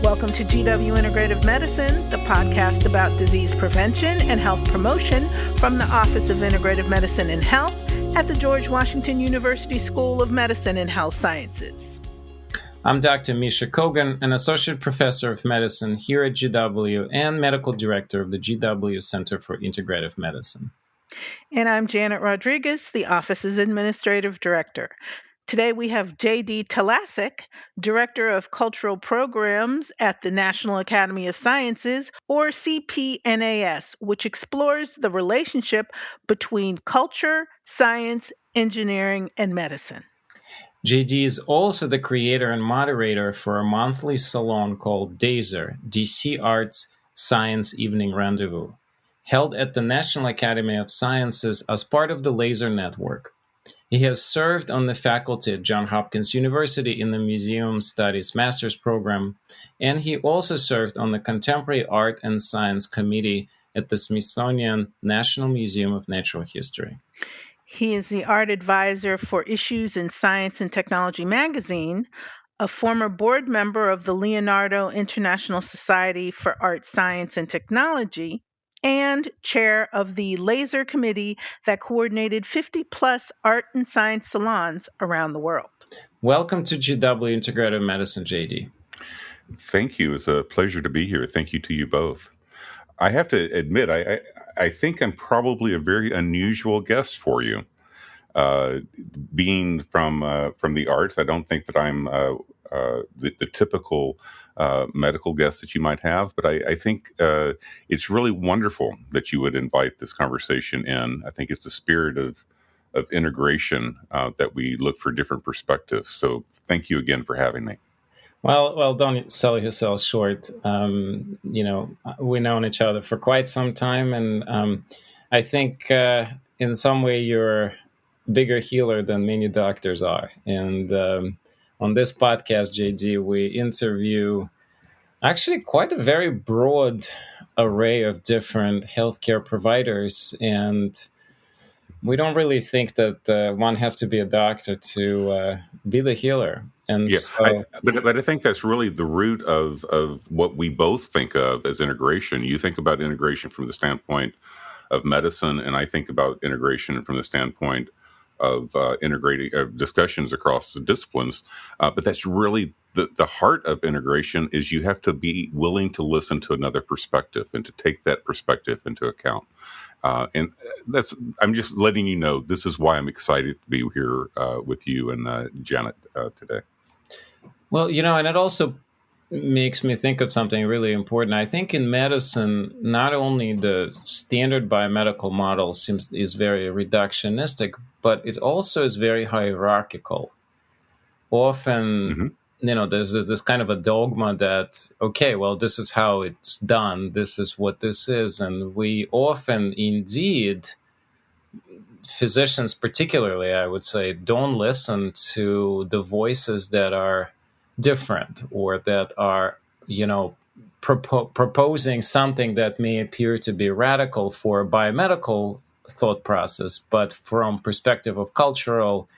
Welcome to GW Integrative Medicine, the podcast about disease prevention and health promotion from the Office of Integrative Medicine and Health at the George Washington University School of Medicine and Health Sciences. I'm Dr. Misha Kogan, an associate professor of medicine here at GW and medical director of the GW Center for Integrative Medicine. And I'm Janet Rodriguez, the office's administrative director. Today we have J.D. Talasek, Director of Cultural Programs at the National Academy of Sciences, or CPNAS, which explores the relationship between culture, science, engineering, and medicine. JD is also the creator and moderator for a monthly salon called DASER, DC Art Science Evening Rendezvous, held at the National Academy of Sciences as part of the Laser Network. He has served on the faculty at Johns Hopkins University in the Museum Studies Master's Program, and he also served on the Contemporary Art and Science Committee at the Smithsonian National Museum of Natural History. He is the art advisor for Issues in Science and Technology magazine, a former board member of the Leonardo International Society for Art Science and Technology, and chair of the Laser Committee that coordinated 50-plus art and science salons around the world. Welcome to GW Integrative Medicine, JD. Thank you. It's a pleasure to be here. Thank you to you both. I have to admit, I think I'm probably a very unusual guest for you. Being from the arts, I don't think that I'm the typical medical guest that you might have, but I think it's really wonderful that you would invite this conversation in. I think it's the spirit of integration that we look for different perspectives. So thank you again for having me. Well, don't sell yourself short. We've known each other for quite some time, and I think in some way you're a bigger healer than many doctors are. And on this podcast, JD, we interview actually quite a very broad array of different healthcare providers, and we don't really think that one have to be a doctor to be the healer. And yeah, so, but I think that's really the root of what we both think of as integration. You think about integration from the standpoint of medicine, and I think about integration from the standpoint of integrating discussions across the disciplines. But that's really the heart of integration is you have to be willing to listen to another perspective and to take that perspective into account. And I'm just letting you know, this is why I'm excited to be here with you and Janet today. Well, and it also makes me think of something really important. I think in medicine, not only the standard biomedical model is very reductionistic, but it also is very hierarchical. Often, there's this kind of a dogma that, okay, well, this is how it's done. This is what this is. And we often, indeed, physicians particularly, I would say, don't listen to the voices that are different or that are, proposing something that may appear to be radical for a biomedical thought process, but from perspective of cultural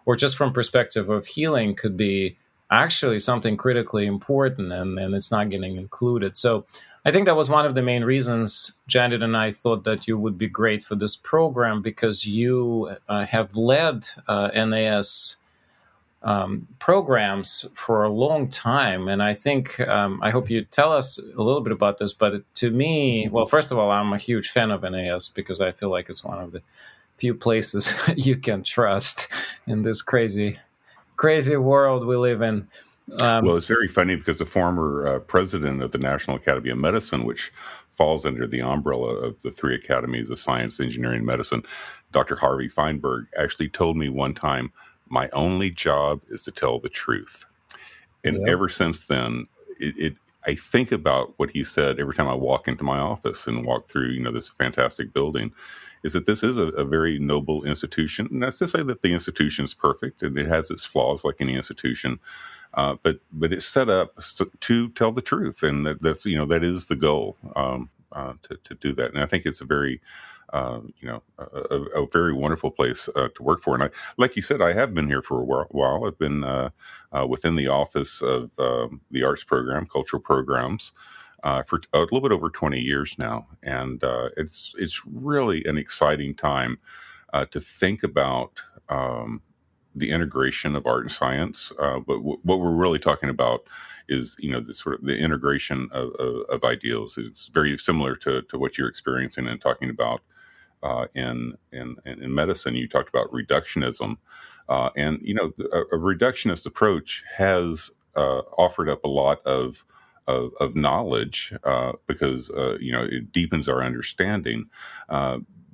or just from perspective of healing could be actually something critically important, and it's not getting included. So I think that was one of the main reasons Janet and I thought that you would be great for this program, because you have led NAS programs for a long time. And I think, I hope you tell us a little bit about this, but to me, well, first of all, I'm a huge fan of NAS because I feel like it's one of the few places you can trust in this crazy world we live in. Well, it's very funny because the former president of the National Academy of Medicine, which falls under the umbrella of the three academies of science, engineering, and medicine, Dr. Harvey Feinberg, actually told me one time, my only job is to tell the truth. And ever since then, I think about what he said every time I walk into my office and walk through, this fantastic building, is that this is a very noble institution. And that's to say that the institution is perfect and it has its flaws like any institution. But it's set up to tell the truth. And that is the goal, to do that. And I think it's a very a very wonderful place to work for. And like you said, I have been here for a while. I've been within the office of the arts program, cultural programs, for a little bit over 20 years now, and it's really an exciting time to think about the integration of art and science. But what we're really talking about is, the sort of the integration of ideals. It's very similar to what you're experiencing and talking about in medicine. You talked about reductionism, and a reductionist approach has offered up a lot of knowledge because it deepens our understanding.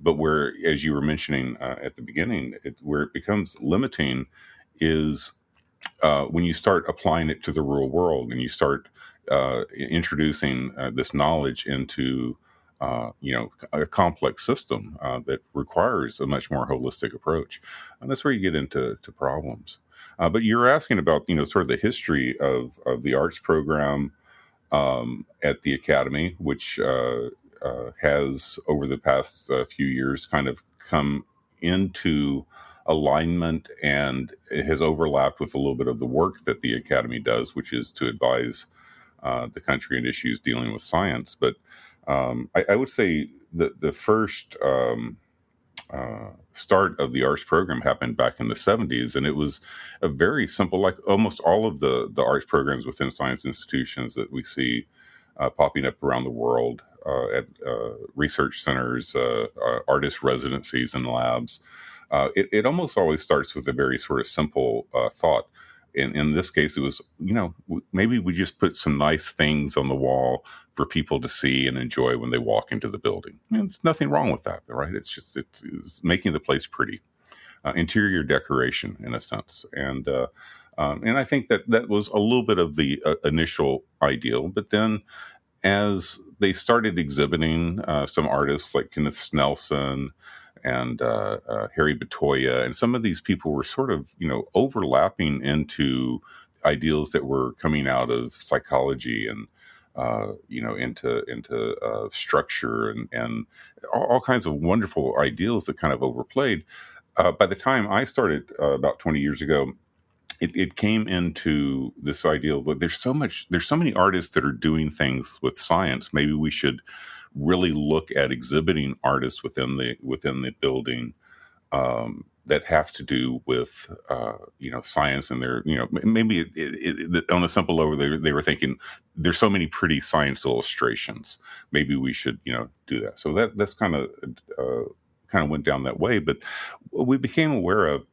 But where, as you were mentioning at the beginning, where it becomes limiting is when you start applying it to the real world and you start introducing this knowledge into a complex system that requires a much more holistic approach, and that's where you get into problems. But you're asking about sort of the history of the arts program at the Academy, which has over the past few years kind of come into alignment, and it has overlapped with a little bit of the work that the Academy does, which is to advise the country in issues dealing with science. But I would say that the first start of the arts program happened back in the 70s, and it was a very simple, like almost all of the arts programs within science institutions that we see popping up around the world at research centers, artist residencies and labs. It almost always starts with a very sort of simple thought. In this case, it was, maybe we just put some nice things on the wall for people to see and enjoy when they walk into the building. And there's nothing wrong with that, right? It's making the place pretty, interior decoration in a sense. And I think that was a little bit of the initial ideal. But then as they started exhibiting some artists like Kenneth Snelson and Harry Batoya, and some of these people were sort of, overlapping into ideals that were coming out of psychology and, into structure and all kinds of wonderful ideals that kind of overplayed. By the time I started about 20 years ago, it came into this ideal that there's so many artists that are doing things with science. Maybe we should really look at exhibiting artists within the building that have to do with science, and they're maybe on a simple level they were thinking there's so many pretty science illustrations, maybe we should do that. So that's kind of went down that way. But what we became aware of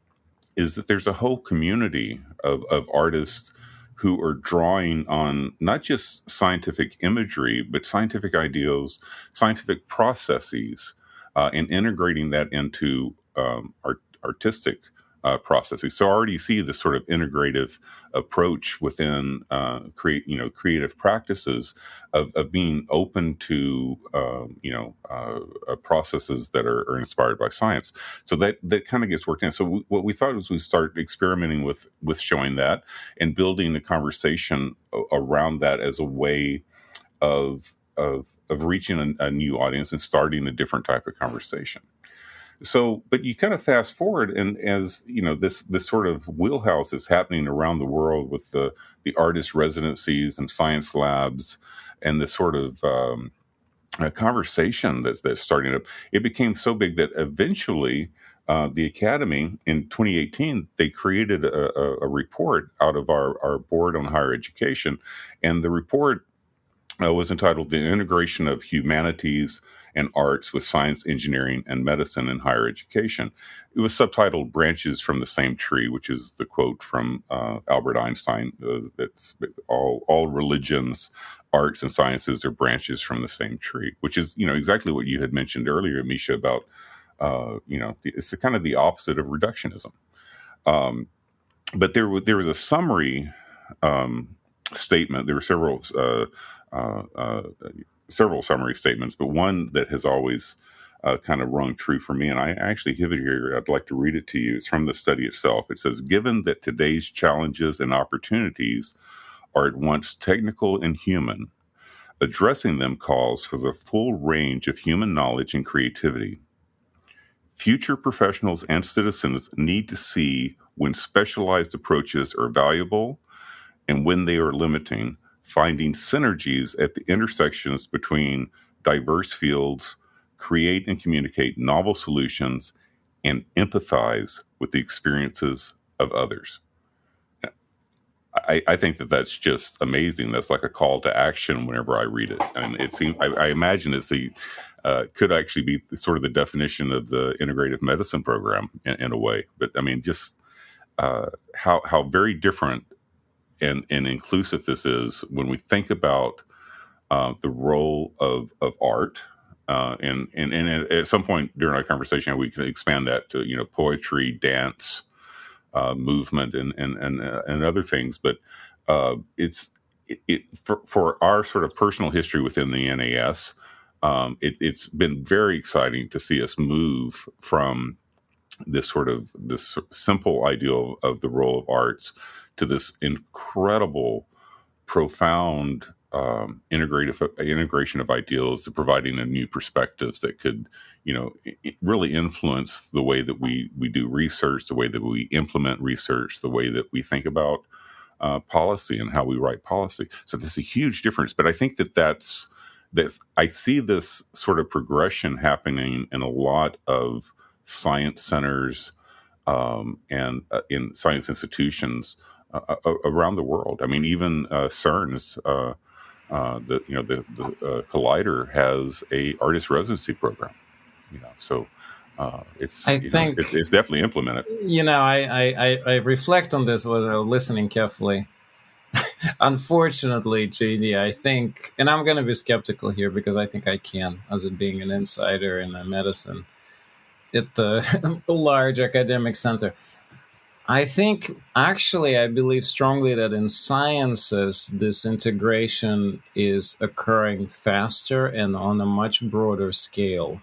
is that there's a whole community of artists who are drawing on not just scientific imagery, but scientific ideals, scientific processes, and integrating that into artistic processes. So I already see this sort of integrative approach within creative practices of being open to processes that are inspired by science. So that kind of gets worked in. So what we thought was we start experimenting with showing that and building a conversation around that as a way of reaching a new audience and starting a different type of conversation. So, but you kind of fast forward, and as this sort of wheelhouse is happening around the world with the artist residencies and science labs, and this sort of conversation that's starting up. It became so big that eventually the Academy in 2018 they created a report out of our board on higher education, and the report was entitled "The Integration of Humanities and Arts with Science, Engineering, and Medicine in Higher Education." It was subtitled "Branches from the Same Tree," which is the quote from Albert Einstein. That's all religions, arts, and sciences are branches from the same tree, which is exactly what you had mentioned earlier, Misha, about it's kind of the opposite of reductionism. But there was a summary statement. There were several summary statements, but one that has always kind of rung true for me, and I actually have it here. I'd like to read it to you. It's from the study itself. It says, "Given that today's challenges and opportunities are at once technical and human, addressing them calls for the full range of human knowledge and creativity. Future professionals and citizens need to see when specialized approaches are valuable and when they are limiting, finding synergies at the intersections between diverse fields, create and communicate novel solutions, and empathize with the experiences of others. I think that that's just amazing. That's like a call to action whenever I read it, and it seems I imagine it's could actually be sort of the definition of the integrative medicine program in a way. But I mean, just how very different and inclusive this is when we think about the role of art. And at some point during our conversation, we can expand that to poetry, dance, movement, and other things. But it's for our sort of personal history within the NAS. It's been very exciting to see us move from this simple ideal of the role of arts to this incredible, profound integration of ideals, to providing a new perspectives that could, really influence the way that we do research, the way that we implement research, the way that we think about policy and how we write policy. So there's a huge difference. But I think that I see this sort of progression happening in a lot of science centers and in science institutions around the world. I mean, even CERN's the Collider has a artist residency program. So it's it's definitely implemented. I reflect on this while listening carefully. Unfortunately, JD, I think, and I'm going to be skeptical here because I think I can, as it being an insider in medicine at the large academic center. I think, actually, I believe strongly that in sciences, this integration is occurring faster and on a much broader scale.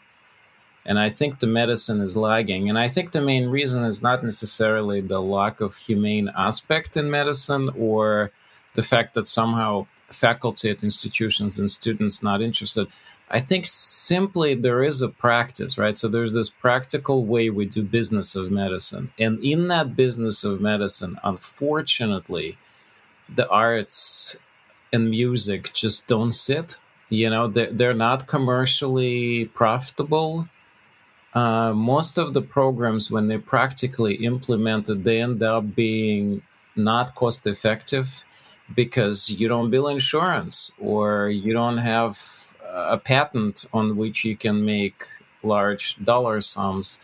And I think the medicine is lagging. And I think the main reason is not necessarily the lack of humane aspect in medicine or the fact that somehow faculty at institutions and students not interested. I think simply there is a practice, right? So there's this practical way we do business of medicine. And in that business of medicine, unfortunately, the arts and music just don't sit. They're not commercially profitable. Most of the programs, when they're practically implemented, they end up being not cost effective because you don't bill insurance or you don't have a patent on which you can make large dollar sums.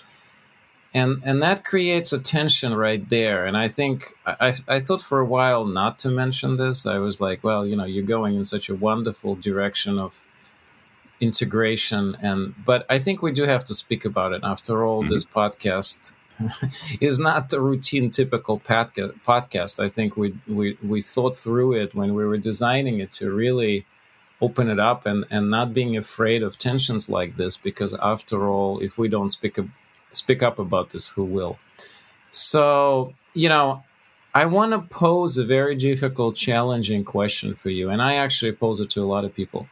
And that creates a tension right there. And I think I thought for a while not to mention this. I was like, well, you're going in such a wonderful direction of integration. But I think we do have to speak about it. After all, This podcast is not the routine, typical podcast. I think we thought through it when we were designing it to really open it up and not being afraid of tensions like this, because after all, if we don't speak up about this, who will? So, I want to pose a very difficult, challenging question for you, and I actually pose it to a lot of people.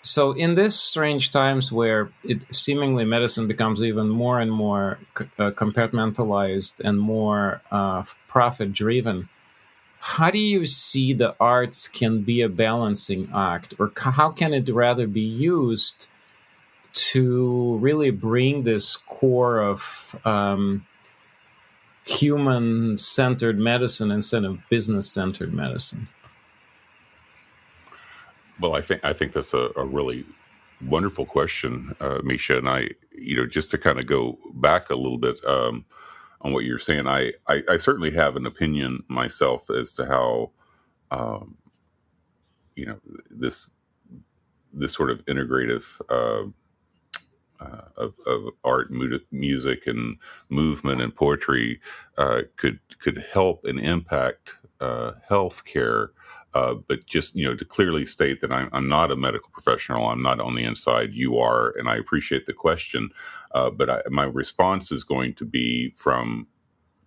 So in these strange times where seemingly medicine becomes even more and more compartmentalized and more profit-driven, how do you see the arts can be a balancing act, or how can it rather be used to really bring this core of human-centered medicine instead of business-centered medicine? Well, I think that's a really wonderful question, Misha. And I, just to kind of go back a little bit on what you're saying, I certainly have an opinion myself as to how, this sort of integrative of art, music, and movement and poetry could help and impact healthcare. But just, to clearly state that I'm not a medical professional. I'm not on the inside. You are, and I appreciate the question. But my response is going to be from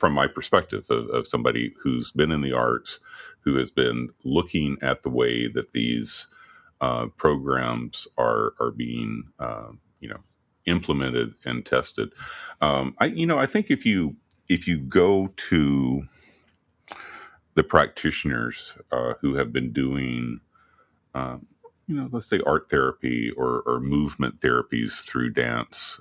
my perspective of somebody who's been in the arts, who has been looking at the way that these programs are being, implemented and tested. I think if you go to the practitioners who have been doing, let's say art therapy or movement therapies through dance,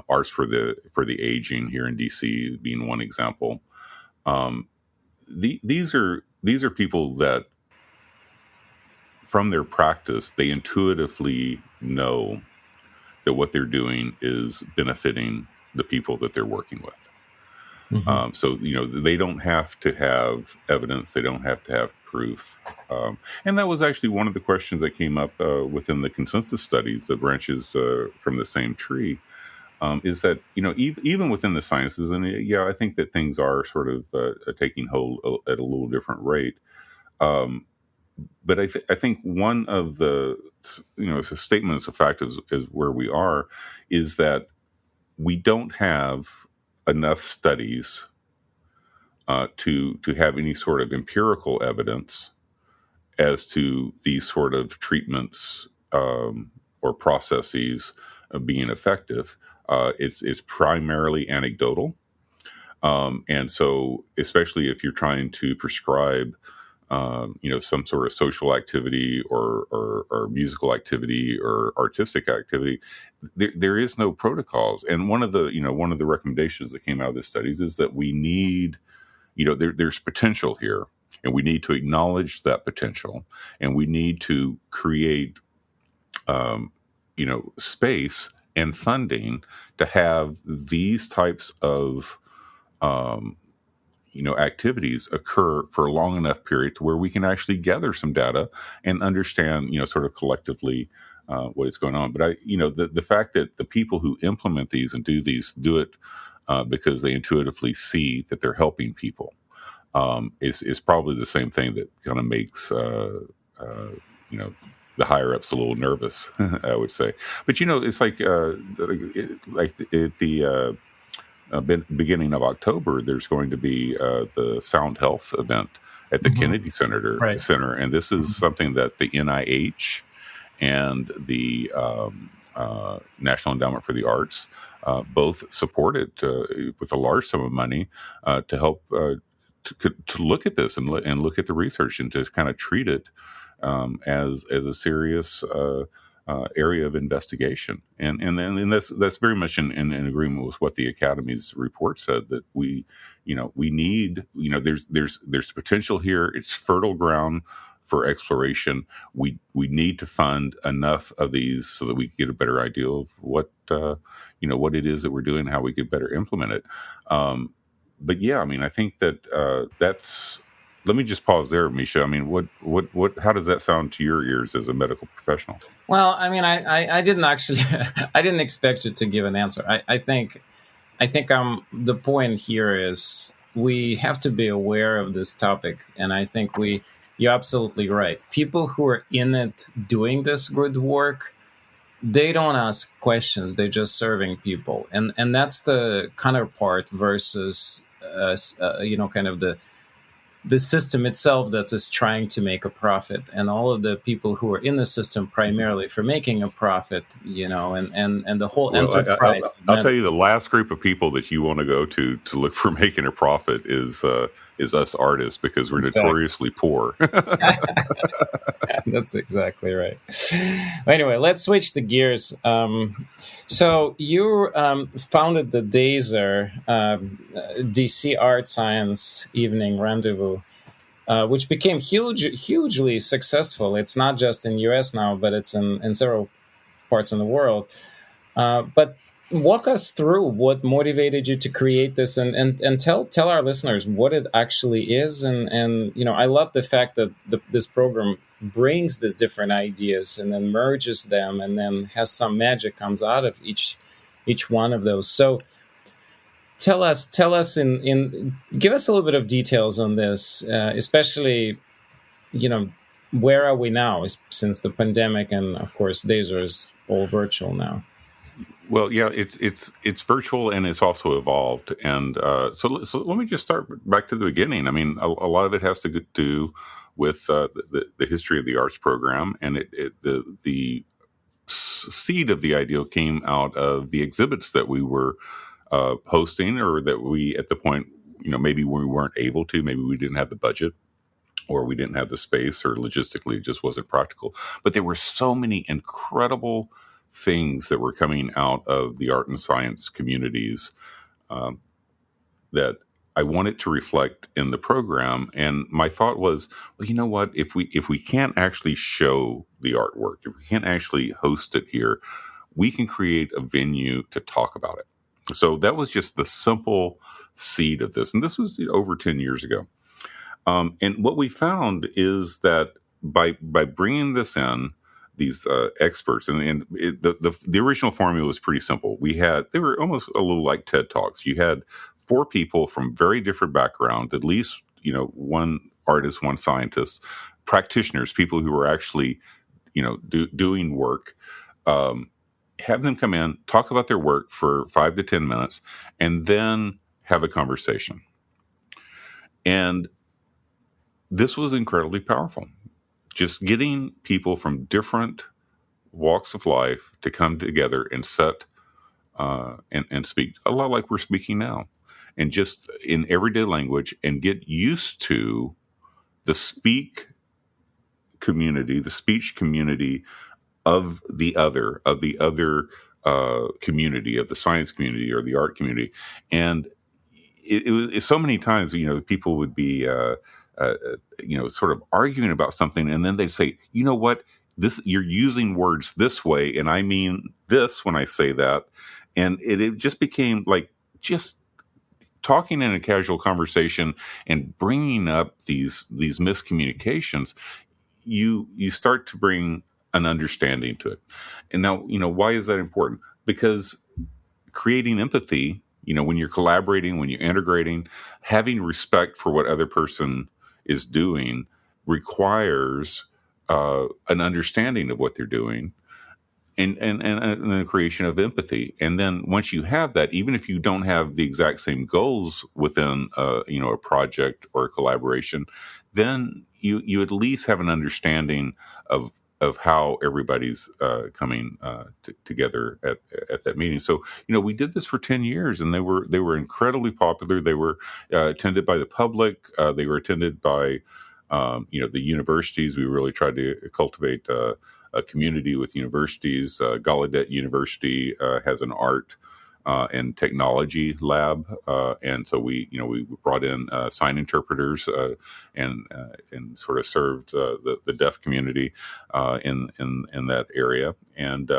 arts for the aging here in DC being one example. These are people that, from their practice, they intuitively know that what they're doing is benefiting the people that they're working with. Mm-hmm. So, they don't have to have evidence. They don't have to have proof. And that was actually one of the questions that came up within the consensus studies, the branches from the same tree, is that, even within the sciences, and I think that things are sort of taking hold at a little different rate. But I think one of the, statements of fact is where we are, is that we don't have enough studies to have any sort of empirical evidence as to these sort of treatments or processes being effective. It's primarily anecdotal, and so especially if you're trying to prescribe some sort of social activity or musical activity or artistic activity, there is no protocols. And one of the recommendations that came out of the studies is that we need, there's potential here, and we need to acknowledge that potential, and we need to create, space and funding to have these types of activities occur for a long enough period to where we can actually gather some data and understand, sort of collectively what is going on. But the fact that the people who implement these and do it because they intuitively see that they're helping people is probably the same thing that kind of makes the higher ups a little nervous, I would say. But it's like at the beginning of October, there's going to be the Sound Health event at the mm-hmm. Kennedy Center, and this is mm-hmm. something that the NIH and the National Endowment for the Arts both supported with a large sum of money to help to look at this and look at the research and to kind of treat it as a serious area of investigation, and that's very much in agreement with what the Academy's report said, that we need, there's potential here. It's fertile ground for exploration. We need to fund enough of these so that we get a better idea of what it is that we're doing, how we could better implement it. But I think that that's. Let me just pause there, Misha. I mean, what? How does that sound to your ears as a medical professional? Well, I mean, I didn't actually, I didn't expect you to give an answer. I think the point here is we have to be aware of this topic, and I think you're absolutely right. People who are in it doing this good work, they don't ask questions. They're just serving people, and that's the counterpart versus kind of the system itself that is trying to make a profit, and all of the people who are in the system primarily for making a profit, and the whole enterprise. I'll tell you, the last group of people that you want to go to look for making a profit is us artists, because we're notoriously poor. That's exactly right. Anyway, let's switch the gears. So you founded the DASER, DC Art Science Evening Rendezvous, which became hugely successful. It's not just in US now, but it's in several parts in the world. But walk us through what motivated you to create this, and tell our listeners what it actually is. And I love the fact that this program brings these different ideas and then merges them, and then has some magic comes out of each one of those. So tell us give us a little bit of details on this, especially, where are we now since the pandemic, and of course DASER is all virtual now. Well, yeah, it's virtual, and it's also evolved. And so let me just start back to the beginning. I mean, a lot of it has to do with the history of the arts program, and the seed of the idea came out of the exhibits that we were hosting, or that we, at the point, maybe we weren't able to, maybe we didn't have the budget, or we didn't have the space, or logistically it just wasn't practical. But there were so many incredible things that were coming out of the art and science communities that I wanted to reflect in the program. And my thought was, well, you know what? If we can't actually show the artwork, if we can't actually host it here, we can create a venue to talk about it. So that was just the simple seed of this. And this was over 10 years ago. And what we found is that by bringing this in, these experts, the original formula was pretty simple. They were almost a little like TED Talks. You had 4 people from very different backgrounds, at least, one artist, one scientist, practitioners, people who were actually, doing work, have them come in, talk about their work for 5 to 10 minutes, and then have a conversation. And this was incredibly powerful. Just getting people from different walks of life to come together and sit and speak a lot like we're speaking now, and just in everyday language, and get used to the speech community of the other community, of the science community or the art community. And it was so many times, people would be sort of arguing about something, and then they'd say, you know what, you're using words this way, and I mean this when I say that. And it just became like just talking in a casual conversation and bringing up these miscommunications. You start to bring an understanding to it. And now, why is that important? Because creating empathy, when you're collaborating, when you're integrating, having respect for what other person is doing requires an understanding of what they're doing, and the creation of empathy. And then once you have that, even if you don't have the exact same goals within a project or a collaboration, then you at least have an understanding of how everybody's coming together at that meeting. So, we did this for 10 years, and they were incredibly popular. They were attended by the public. They were attended by, the universities. We really tried to cultivate a community with universities. Gallaudet University has an art and technology lab, and so we brought in sign interpreters and sort of served the deaf community in that area. And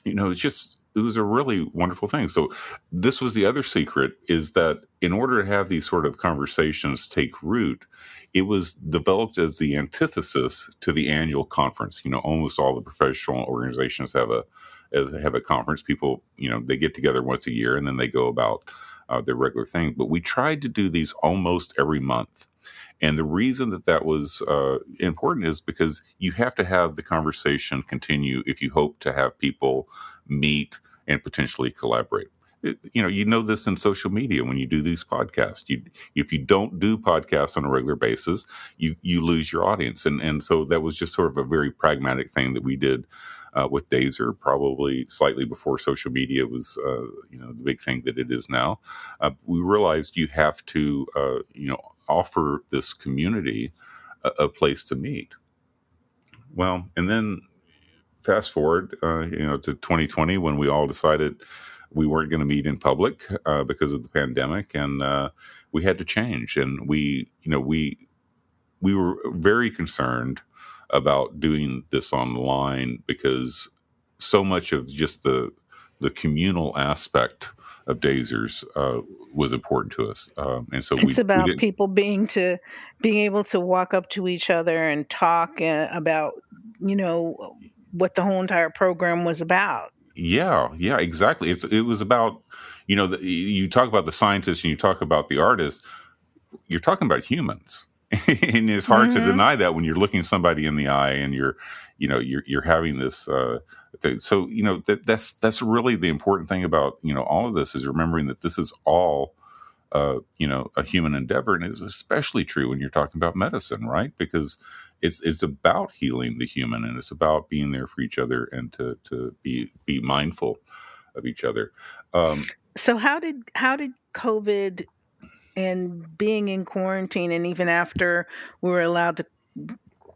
it was a really wonderful thing. So this was the other secret, is that in order to have these sort of conversations take root, it was developed as the antithesis to the annual conference. Almost all the professional organizations have a conference. People, they get together once a year and then they go about their regular thing. But we tried to do these almost every month. And the reason that was important is because you have to have the conversation continue if you hope to have people meet and potentially collaborate. This in social media when you do these podcasts. If you don't do podcasts on a regular basis, you lose your audience. And so that was just sort of a very pragmatic thing that we did with Dazer, probably slightly before social media was the big thing that it is now. We realized you have to offer this community a place to meet. Well, and then fast forward, to 2020, when we all decided we weren't going to meet in public because of the pandemic, and we had to change. And we were very concerned about doing this online, because so much of just the communal aspect of Dazers was important to us, and so it's about people being able to walk up to each other and talk about what the whole entire program was about. Yeah, exactly. It was about, you talk about the scientists and you talk about the artists, you're talking about humans. And it's hard to deny that when you're looking somebody in the eye and you're having this thing. So, that's really the important thing about, all of this, is remembering that this is all a human endeavor, and it's especially true when you're talking about medicine, right? Because it's about healing the human, and it's about being there for each other, and to be mindful of each other. So how did COVID and being in quarantine, and even after we were allowed to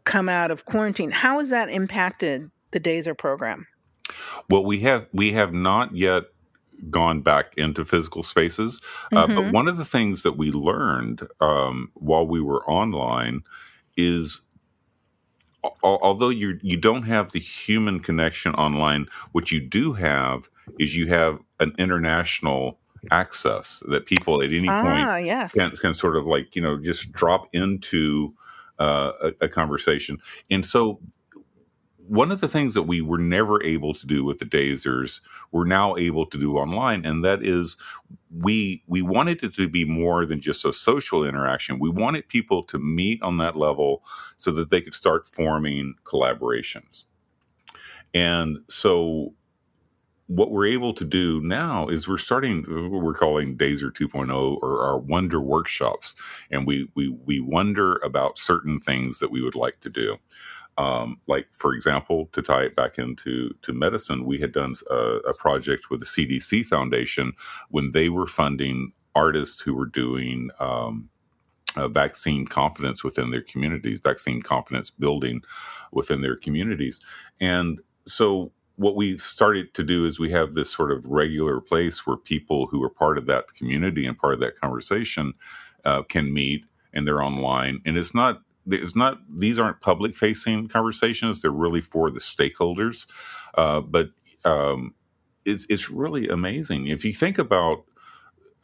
come out of quarantine, how has that impacted the DASER program? Well, we have not yet gone back into physical spaces, but Mm-hmm. one of the things that we learned while we were online is, although you don't have the human connection online, what you do have is you have an international access that people at any point Ah, yes. can sort of like just drop into a conversation. And so one of the things that we were never able to do with the Dazers, we're now able to do online, and that is we wanted it to be more than just a social interaction. We wanted people to meet on that level so that they could start forming collaborations. And so what we're able to do now is we're starting what we're calling Dazer 2.0, or our wonder workshops, and we wonder about certain things that we would like to do. Like, for example, to tie it back into medicine, we had done a project with the CDC Foundation when they were funding artists who were doing vaccine confidence within their communities, vaccine confidence building within their communities. And so what we've started to do is we have this sort of regular place where people who are part of that community and part of that conversation can meet, and they're online. And it's not these aren't public facing conversations. They're really for the stakeholders. But it's really amazing if you think about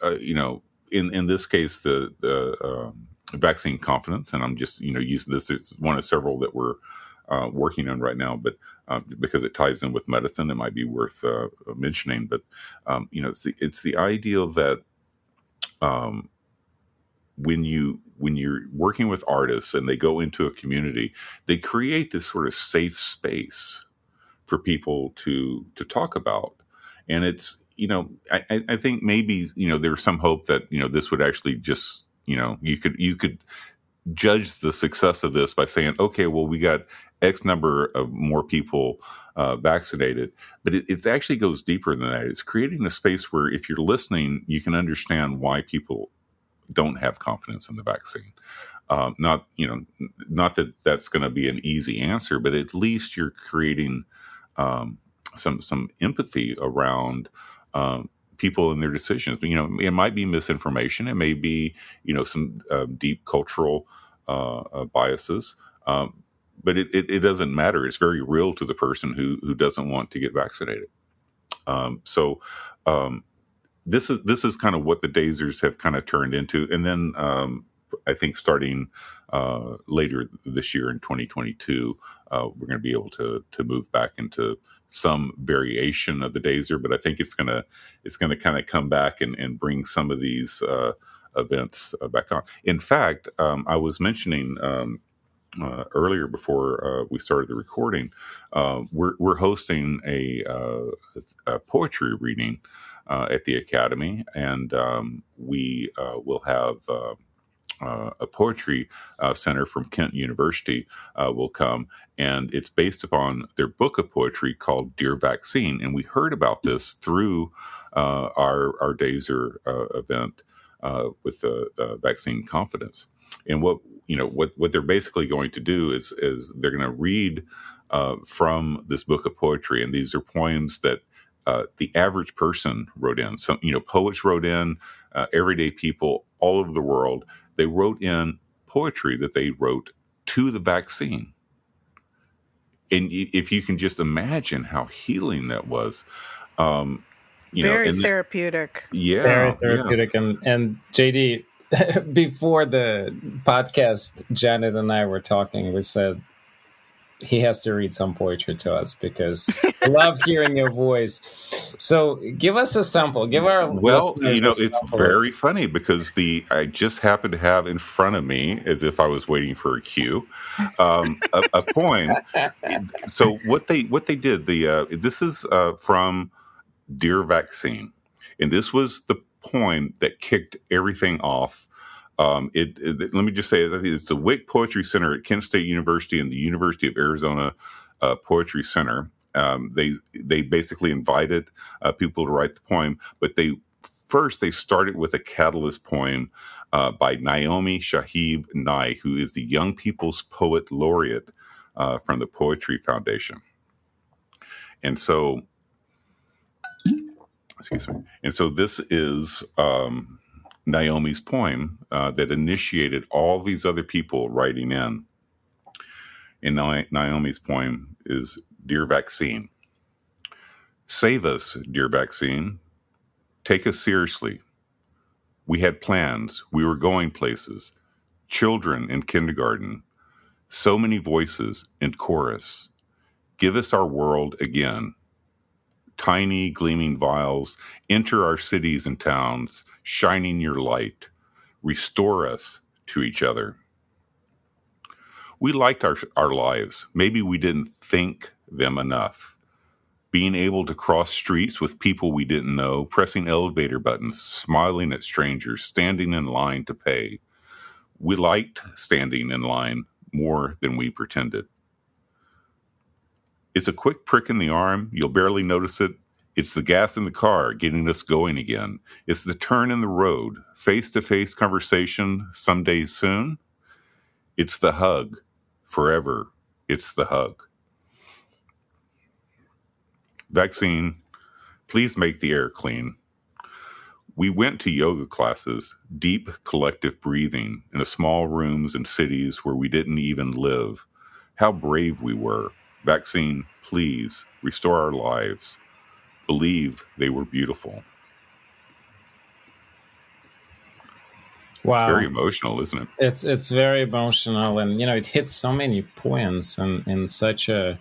in this case the vaccine confidence, and I'm just using this as one of several that we're working on right now, but because it ties in with medicine, it might be worth mentioning. But it's the ideal that when you're working with artists and they go into a community, they create this sort of safe space for people to talk about. And it's I think maybe there's some hope that this would actually just you could judge the success of this by saying, okay, well, we got X number of more people vaccinated, but it actually goes deeper than that. It's creating a space where if you're listening, you can understand why people don't have confidence in the vaccine. Not that that's going to be an easy answer, but at least you're creating some empathy around people and their decisions. It might be misinformation. It may be some deep cultural biases. But it doesn't matter. It's very real to the person who doesn't want to get vaccinated. So this is kind of what the Dazers have kind of turned into. And then I think starting later this year in 2022, we're going to be able to move back into some variation of the Dazer. But I think it's gonna kind of come back and bring some of these events back on. In fact, I was mentioning earlier before we started the recording, we're hosting a poetry reading at the Academy, and we will have a poetry center from Kent University will come, and it's based upon their book of poetry called Dear Vaccine. And we heard about this through our Dazer event with the vaccine confidence. And what they're basically going to do is they're going to read from this book of poetry, and these are poems that the average person wrote in. Some poets wrote in, everyday people all over the world. They wrote in poetry that they wrote to the vaccine. And if you can just imagine how healing that was, Very therapeutic. Very therapeutic. And JD, before the podcast, Janet and I were talking. We said he has to read some poetry to us because I love hearing your voice. So give us a sample. Give our listeners a it's sample. very funny because I just happen to have in front of me, as if I was waiting for a cue, a poem. So what they did, this is from Dear Vaccine, and this was poem that kicked everything off. Let me just say that it's the Wick Poetry Center at Kent State University and the University of Arizona Poetry Center. They basically invited people to write the poem, but they started with a catalyst poem by Naomi Shahib Nye, who is the Young People's Poet Laureate from the Poetry Foundation. And so, excuse me. And so this is Naomi's poem that initiated all these other people writing in. And Naomi's poem is Dear Vaccine. Save us, dear vaccine. Take us seriously. We had plans. We were going places. Children in kindergarten. So many voices in chorus. Give us our world again. Tiny gleaming vials enter our cities and towns, shining your light. Restore us to each other. We liked our lives. Maybe we didn't think them enough. Being able to cross streets with people we didn't know, pressing elevator buttons, smiling at strangers, standing in line to pay. We liked standing in line more than we pretended. It's a quick prick in the arm. You'll barely notice it. It's the gas in the car getting us going again. It's the turn in the road, face-to-face conversation some days soon. It's the hug. Forever, it's the hug. Vaccine, please make the air clean. We went to yoga classes, deep collective breathing in small rooms in cities where we didn't even live. How brave we were. Vaccine, please restore our lives. Believe they were beautiful. Wow. It's very emotional, isn't it? It's very emotional, and it hits so many points and in such a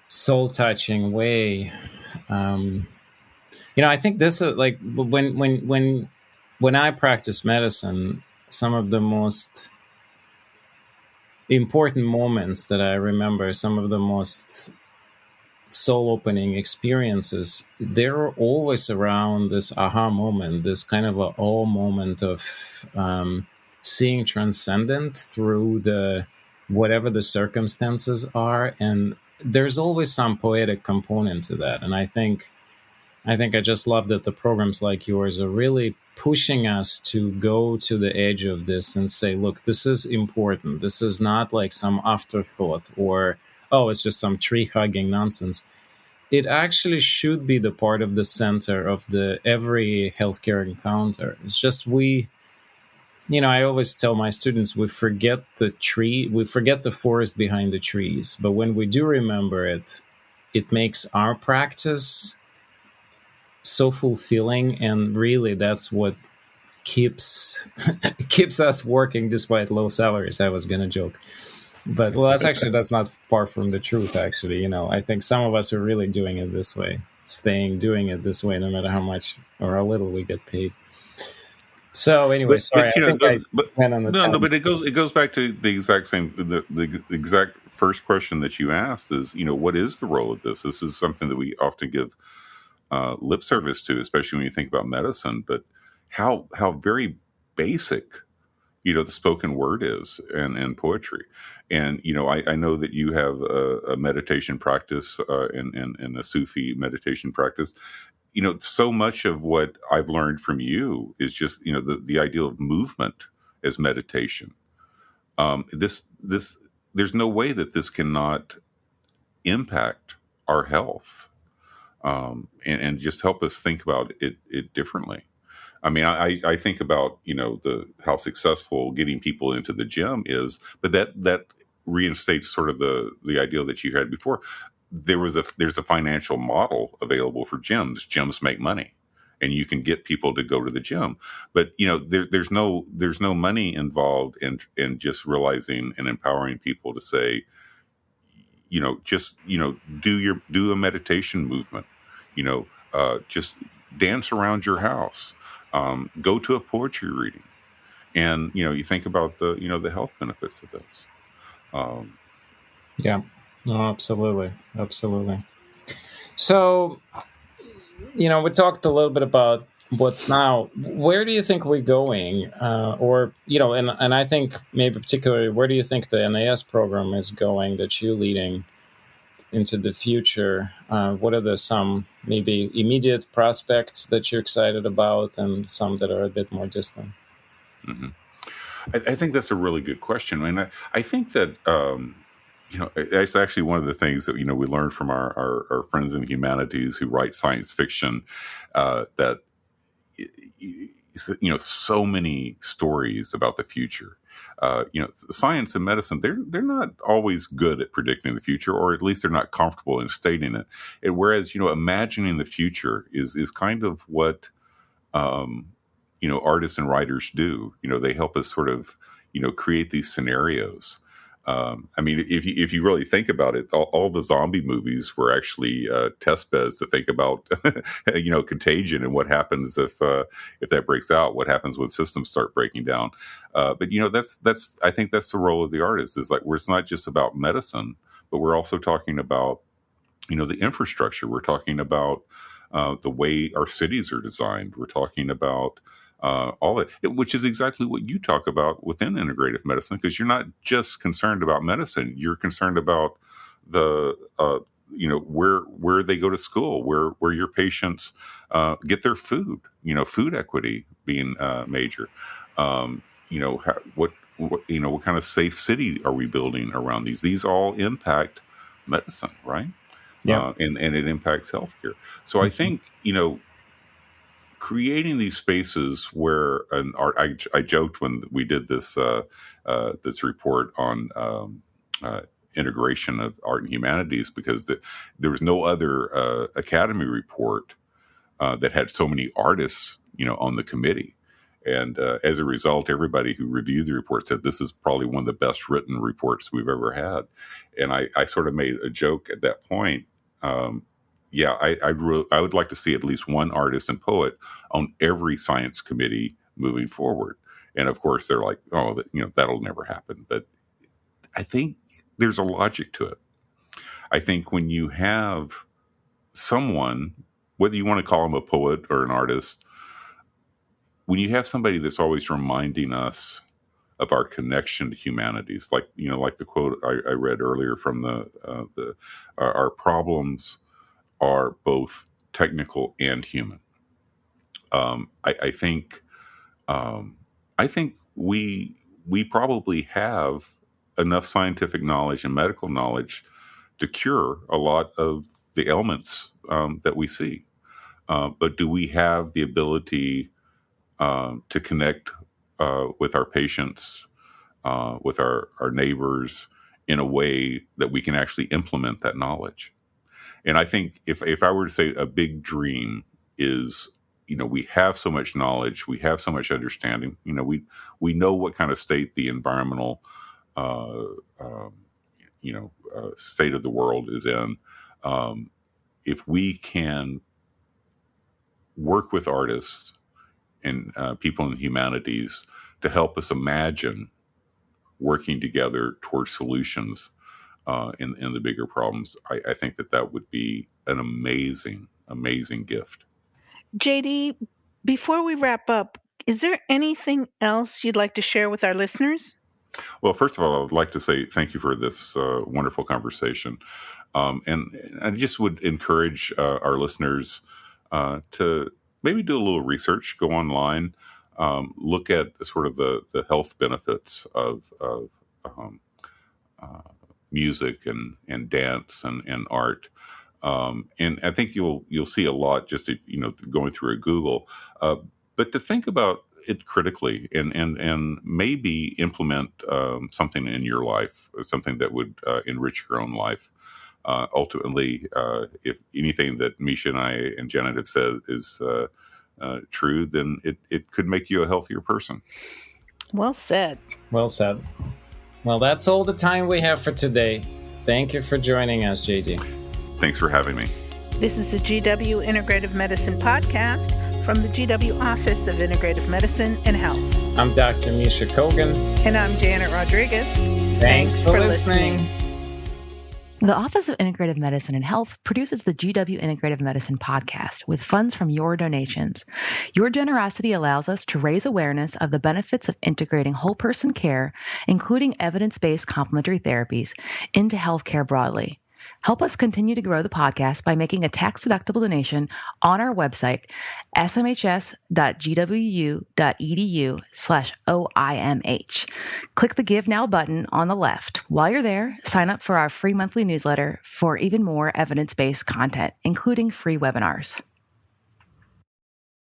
soul-touching way. I think this is like when I practice medicine, some of the most important moments that I remember, some of the most soul-opening experiences, they're always around this aha moment, this kind of a awe moment of seeing transcendent through the whatever the circumstances are, and there's always some poetic component to that. And I think I just love that the programs like yours are really pushing us to go to the edge of this and say, look, this is important. This is not like some afterthought or, oh, it's just some tree-hugging nonsense. It actually should be the part of the center of every healthcare encounter. It's just I always tell my students, we forget the forest behind the trees. But when we do remember it, it makes our practice so fulfilling, and really that's what keeps us working despite low salaries. I was gonna joke, but that's not far from the truth, actually. I think some of us are really doing it this way, doing it this way, no matter how much or how little we get paid. So anyway, sorry. But it goes back to the exact same, the exact first question that you asked is, what is the role of this? This is something that we often give lip service to, especially when you think about medicine, but how very basic, the spoken word is and poetry. And, I know that you have a meditation practice and a Sufi meditation practice. So much of what I've learned from you is just, the idea of movement as meditation. There's no way that this cannot impact our health. And just help us think about it differently. I mean, I think about, how successful getting people into the gym is, but that reinstates sort of the ideal that you had before. There's a financial model available for gyms. Gyms make money, and you can get people to go to the gym. But there's no money involved in just realizing and empowering people to say, do a meditation movement. Just dance around your house. Go to a poetry reading, and you think about the health benefits of this. Yeah. No, absolutely. So, we talked a little bit about what's now. Where do you think we're going? Or, and I think maybe particularly, where do you think the NAS program is going that you're leading into the future? What are some maybe immediate prospects that you're excited about and some that are a bit more distant? Mm-hmm. I think that's a really good question. I mean, I think that, it's actually one of the things that, we learned from our friends in the humanities who write science fiction, that, so many stories about the future. Science and medicine, they're not always good at predicting the future, or at least they're not comfortable in stating it. Whereas, imagining the future is kind of what, artists and writers do. They help us sort of, create these scenarios. I mean, if you really think about it, all the zombie movies were actually test beds to think about, contagion and what happens if that breaks out. What happens when systems start breaking down? But that's I think that's the role of the artist, is like, where it's not just about medicine, but we're also talking about, the infrastructure. We're talking about the way our cities are designed. We're talking about all it, which is exactly what you talk about within integrative medicine, because you're not just concerned about medicine. You're concerned about the, where they go to school, where your patients get their food. Food equity being major. What kind of safe city are we building around these? These all impact medicine, right? Yeah, and it impacts healthcare. So I think, creating these spaces where I joked when we did this this report on integration of art and humanities, because there was no other Academy report that had so many artists, on the committee. And as a result, everybody who reviewed the report said this is probably one of the best written reports we've ever had. And I sort of made a joke at that point. I would like to see at least one artist and poet on every science committee moving forward. And of course, they're like, oh, that'll never happen. But I think there's a logic to it. I think when you have someone, whether you want to call them a poet or an artist, when you have somebody that's always reminding us of our connection to humanities, like the quote I read earlier from our problems are both technical and human. I think we probably have enough scientific knowledge and medical knowledge to cure a lot of the ailments that we see. But do we have the ability to connect with our patients, with our neighbors, in a way that we can actually implement that knowledge? And I think if I were to say a big dream is, we have so much knowledge, we have so much understanding, we know what kind of state the environmental, state of the world is in. If we can work with artists and people in the humanities to help us imagine working together towards solutions in the bigger problems, I think that would be an amazing, amazing gift. JD, before we wrap up, is there anything else you'd like to share with our listeners? Well, first of all, I would like to say thank you for this wonderful conversation. And I just would encourage our listeners to maybe do a little research, go online, look at sort of the health benefits of music and dance and art. And I think you'll see a lot just going through a Google, but to think about it critically and maybe implement something in your life, something that would enrich your own life. Ultimately, if anything that Misha and I and Janet had said is true, then it could make you a healthier person. Well said. Well said. Well, that's all the time we have for today. Thank you for joining us, JD. Thanks for having me. This is the GW Integrative Medicine Podcast from the GW Office of Integrative Medicine and Health. I'm Dr. Misha Kogan. And I'm Janet Rodriguez. Thanks for listening. The Office of Integrative Medicine and Health produces the GW Integrative Medicine podcast with funds from your donations. Your generosity allows us to raise awareness of the benefits of integrating whole person care, including evidence-based complementary therapies, into healthcare broadly. Help us continue to grow the podcast by making a tax-deductible donation on our website, smhs.gwu.edu/OIMH. Click the Give Now button on the left. While you're there, sign up for our free monthly newsletter for even more evidence-based content, including free webinars.